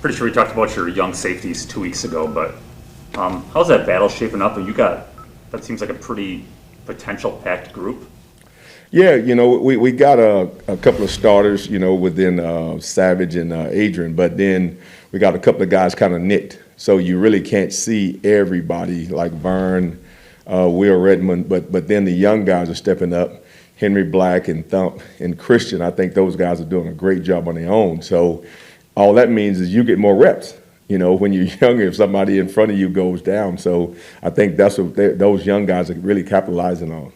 Pretty sure we talked about your young safeties 2 weeks ago, but how's that battle shaping up? And you got, that seems like a pretty potential packed group. Yeah, we got a couple of starters, within Savage and Adrian, but then we got a couple of guys kind of nicked. So you really can't see everybody like Vern, Will Redmond, but then the young guys are stepping up. Henry Black and Thump and Christian, I think those guys are doing a great job on their own. So all that means is you get more reps. When you're younger, if somebody in front of you goes down. So I think that's what those young guys are really capitalizing on.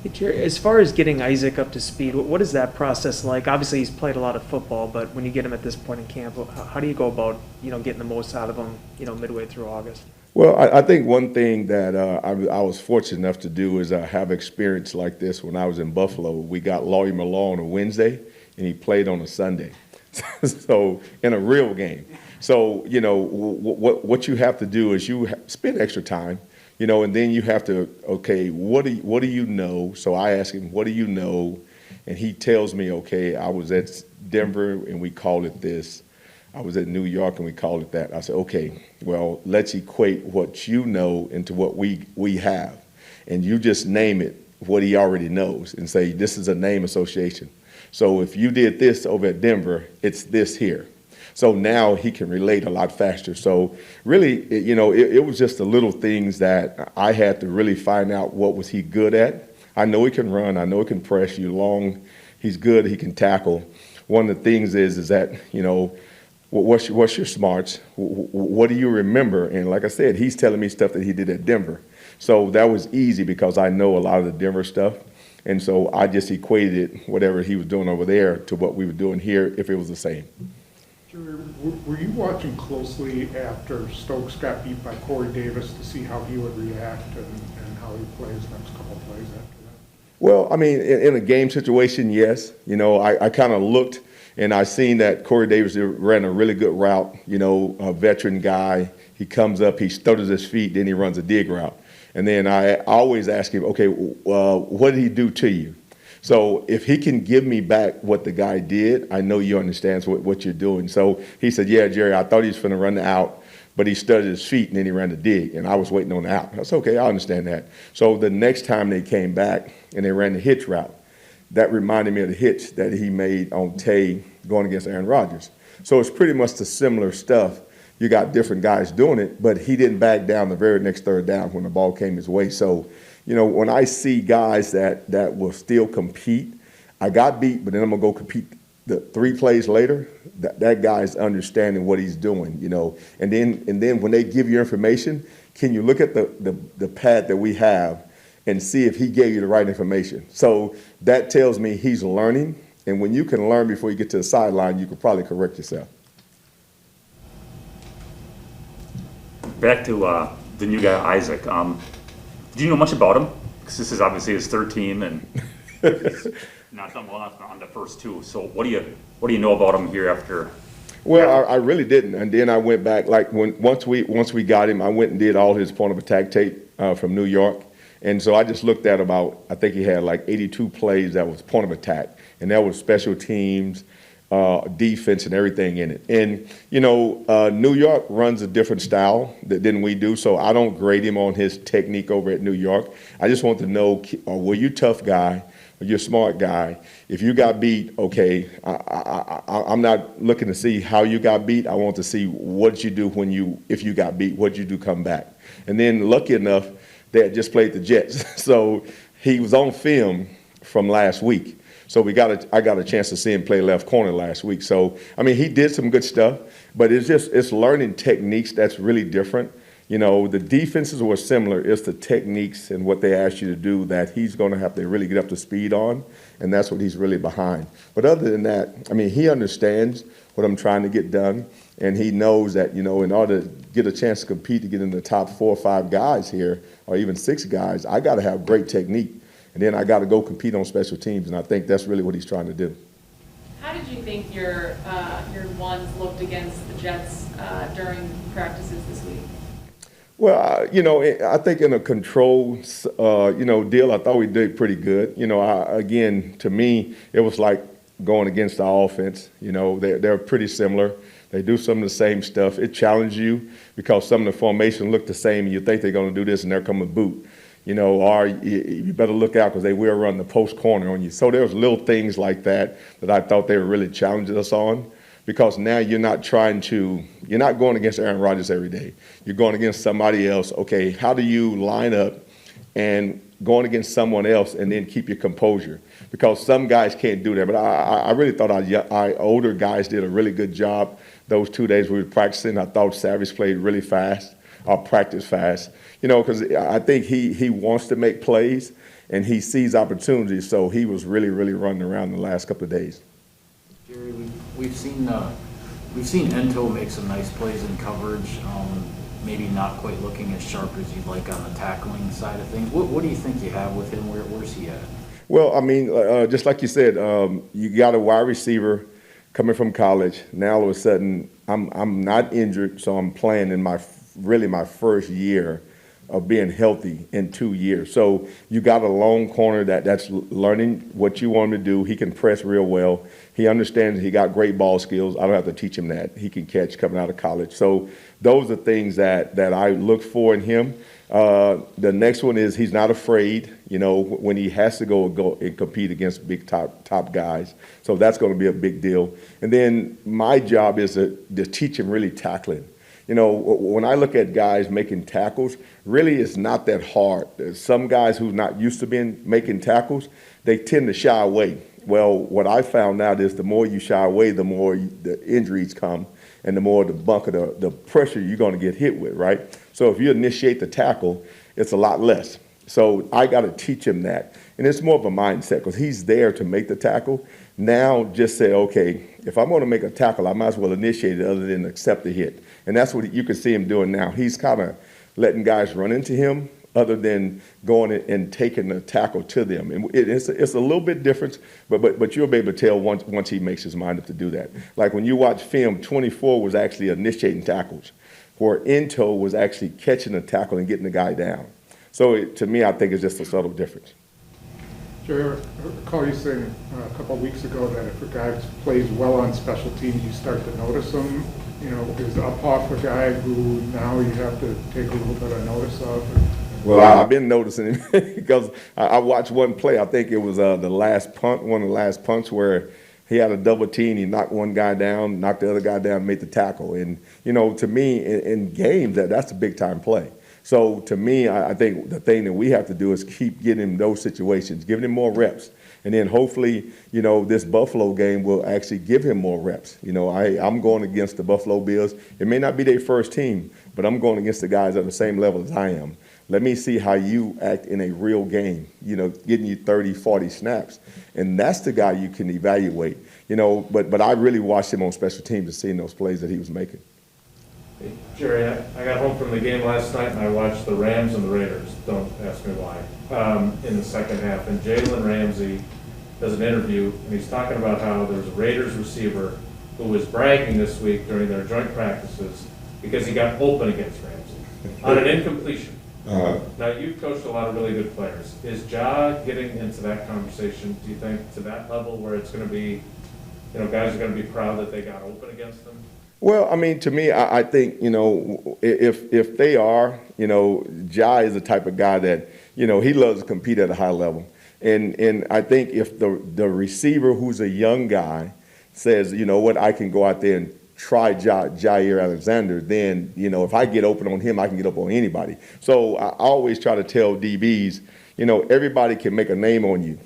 Hey, Jerry, as far as getting Isaac up to speed, what is that process like? Obviously, he's played a lot of football, but when you get him at this point in camp, how do you go about getting the most out of him midway through August? Well, I think one thing that I was fortunate enough to do is have experience like this when I was in Buffalo. We got Lawyer Malaw on a Wednesday, and he played on a Sunday. So in a real game. So, what you have to do is you spend extra time, and then you have to, okay, what do you know? So I ask him, what do you know? And he tells me, okay, I was at Denver and we called it this. I was at New York and we called it that. I said, okay, well, let's equate what you know into what we have. And you just name it, what he already knows, and say, this is a name association. So if you did this over at Denver, it's this here. So now he can relate a lot faster. So really, it was just the little things that I had to really find out what was he good at. I know he can run. I know he can press you long. He's good. He can tackle. One of the things is that, what's your smarts? What do you remember? And like I said, he's telling me stuff that he did at Denver. So that was easy because I know a lot of the Denver stuff. And so I just equated whatever he was doing over there to what we were doing here if it was the same. Jerry, were you watching closely after Stokes got beat by Corey Davis to see how he would react and how he plays next couple plays after that? Well, I mean, in a game situation, yes. I kind of looked and I seen that Corey Davis ran a really good route, a veteran guy. He comes up, he stutters his feet, then he runs a dig route. And then I always ask him, okay, what did he do to you? So if he can give me back what the guy did, I know you understand what you're doing. So he said, yeah, Jerry, I thought he was going to run the out, but he stuttered his feet and then he ran the dig, and I was waiting on the out. That's okay, I understand that. So the next time they came back and they ran the hitch route, that reminded me of the hitch that he made on Tay going against Aaron Rodgers. So it's pretty much the similar stuff. You got different guys doing it, but he didn't back down the very next third down when the ball came his way. So, when I see guys that will still compete, I got beat, but then I'm going to go compete the 3 plays later, that guy's understanding what he's doing, And then when they give you information, can you look at the pad that we have and see if he gave you the right information? So that tells me he's learning, and when you can learn before you get to the sideline, you can probably correct yourself. Back to the new guy, Isaac. Did you know much about him? Because this is obviously his third team, and he's not done well enough on the first 2. So what do you know about him here after? Well, I really didn't, and then I went back. Like once we got him, I went and did all his point of attack tape from New York, and so I just looked at about, I think he had like 82 plays that was point of attack, and that was special teams, defense, and everything in it. And New York runs a different style than we do, so I don't grade him on his technique over at New York. I just want to know, were you a tough guy? Were you a smart guy? If you got beat, okay, I'm not looking to see how you got beat. I want to see what did you do if you got beat, what did you do come back? And then lucky enough, they had just played the Jets, so he was on film from last week. So I got a chance to see him play left corner last week. So, I mean, he did some good stuff, but it's learning techniques that's really different. The defenses were similar. It's the techniques and what they ask you to do that he's going to have to really get up to speed on, and that's what he's really behind. But other than that, I mean, he understands what I'm trying to get done, and he knows that, in order to get a chance to compete to get in the top 4 or 5 guys here, or even 6 guys, I got to have great technique. And then I got to go compete on special teams, and I think that's really what he's trying to do. How did you think your ones looked against the Jets during practices this week? Well, I think in a control, deal, I thought we did pretty good. Again, to me, it was like going against the offense. You know, they're pretty similar. They do some of the same stuff. It challenges you because some of the formation look the same. You think they're going to do this, and they're coming boot. You know, or you better look out because they will run the post corner on you. So there's little things like that I thought they were really challenging us on, because now you're not going against Aaron Rodgers every day. You're going against somebody else. Okay, how do you line up and going against someone else and then keep your composure? Because some guys can't do that. But I really thought our older guys did a really good job those 2 days we were practicing. I thought Savage played really fast, or practiced fast. You know, because I think he wants to make plays and he sees opportunities. So he was really, really running around the last couple of days. Jerry, we've seen Ento make some nice plays in coverage. Maybe not quite looking as sharp as you'd like on the tackling side of things. What do you think you have with him? Where's he at? Well, I mean, just like you said, you got a wide receiver coming from college. Now all of a sudden, I'm not injured, so I'm playing in my first year of being healthy in 2 years. So you got a lone corner that's learning what you want him to do. He can press real well. He understands he got great ball skills. I don't have to teach him that. He can catch coming out of college. So those are things that I look for in him. The next one is he's not afraid, you know, when he has to go and compete against big top guys. So that's going to be a big deal. And then my job is to teach him really tackling. You know, when I look at guys making tackles, really it's not that hard. There's some guys who's not used to making tackles, they tend to shy away. Well, what I found out is the more you shy away, the more the injuries come and the more the bunk of the pressure you're going to get hit with, right? So if you initiate the tackle, it's a lot less. So I got to teach him that. And it's more of a mindset because he's there to make the tackle. Now just say, okay, if I'm going to make a tackle, I might as well initiate it other than accept the hit. And that's what you can see him doing now. He's kind of letting guys run into him other than going and taking the tackle to them. And it's a little bit different, but you'll be able to tell once he makes his mind up to do that. Like when you watch film, 24 was actually initiating tackles, where Ento was actually catching the tackle and getting the guy down. So to me, I think it's just a subtle difference. Jerry, I recall you saying a couple of weeks ago that if a guy plays well on special teams, you start to notice him. You know, is Uphoff a guy who now you have to take a little bit of notice of? Well, I've been noticing him because I watched one play. I think it was one of the last punts where he had a double team. He knocked one guy down, knocked the other guy down, and made the tackle. And, you know, to me, in games, that's a big-time play. So to me, I think the thing that we have to do is keep getting him those situations, giving him more reps. And then hopefully, you know, this Buffalo game will actually give him more reps. You know, I'm going against the Buffalo Bills. It may not be their first team, but I'm going against the guys at the same level as I am. Let me see how you act in a real game, you know, getting you 30, 40 snaps. And that's the guy you can evaluate, you know. But I really watched him on special teams and seeing those plays that he was making. Hey, Jerry, I got home from the game last night and I watched the Rams and the Raiders. Don't ask me why. In the second half. And Jaylen Ramsey does an interview and he's talking about how there's a Raiders receiver who was bragging this week during their joint practices because he got open against Ramsey on an incompletion. Now, you've coached a lot of really good players. Is Ja getting into that conversation, do you think, to that level where it's going to be, you know, guys are going to be proud that they got open against them? Well, I mean, to me, I think, you know, if they are, you know, Ja is the type of guy that, you know, he loves to compete at a high level. And I think if the receiver who's a young guy says, you know what, I can go out there and try Jair Alexander, then, you know, if I get open on him, I can get up on anybody. So I always try to tell DBs, you know, everybody can make a name on you.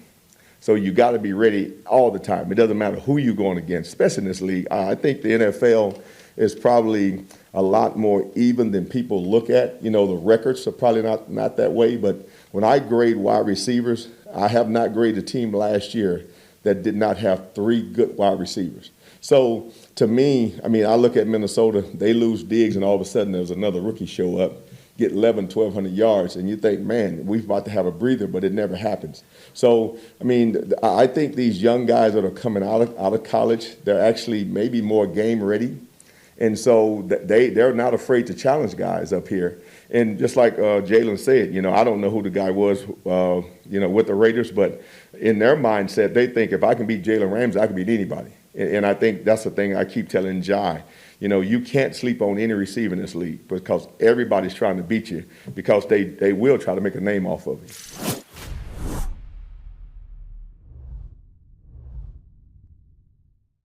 So you got to be ready all the time. It doesn't matter who you're going against, especially in this league. I think the NFL is probably a lot more even than people look at. You know, the records are probably not that way. But when I grade wide receivers, I have not graded a team last year that did not have 3 good wide receivers. So to me, I mean, I look at Minnesota, they lose Diggs, and all of a sudden there's another rookie show up, get 1,200 yards, and you think, man, we're about to have a breather, but it never happens. So, I mean, I think these young guys that are coming out of college, they're actually maybe more game ready. And so they're not afraid to challenge guys up here. And just like Jaylen said, I don't know who the guy was, with the Raiders, but in their mindset, they think if I can beat Jaylen Ramsey, I can beat anybody. And I think that's the thing I keep telling Jai. You can't sleep on any receiver in this league because everybody's trying to beat you because they will try to make a name off of you.